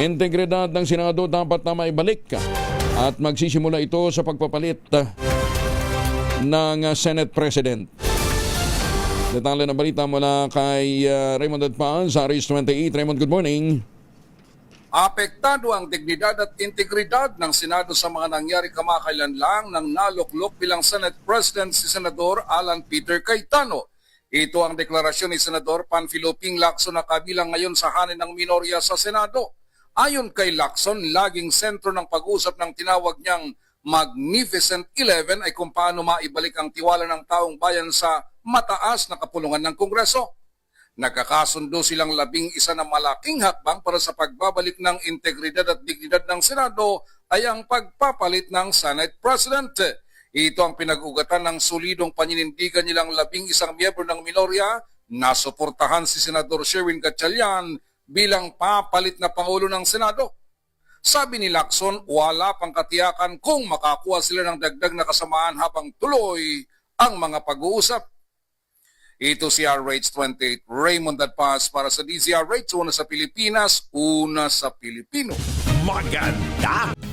Integridad ng Senado dapat na maibalik at magsisimula ito sa pagpapalit ng Senate President. Detalye ng balita mula kay Raymond Adpaan sa Aris 28. Raymond, good morning. Apektado ang dignidad at integridad ng Senado sa mga nangyari kamakailan lang nang naluklok bilang Senate President si Senador Alan Peter Cayetano. Ito ang deklarasyon ni Senador Panfilo Ping Lacson na kabilang ngayon sa hanin ng minorya sa Senado. Ayon kay Lacson, laging sentro ng pag-usap ng tinawag niyang Magnificent 11 ay kung paano maibalik ang tiwala ng taong bayan sa mataas na kapulungan ng Kongreso. Nagkakasundo silang 11 na malaking hakbang para sa pagbabalik ng integridad at dignidad ng Senado ay ang pagpapalit ng Senate President. Ito ang pinag-ugatan ng solidong paninindigan nilang 11 miyembro ng minorya na suportahan si Senador Sherwin Gatchalian bilang papalit na Pangulo ng Senado. Sabi ni Lacson, wala pang katiyakan kung makakuha sila ng dagdag na kasamaan habang tuloy ang mga pag-uusap. Ito si RH28 Raymond Adpaz para sa DZRH, una sa Pilipinas, una sa Pilipino. Maganda!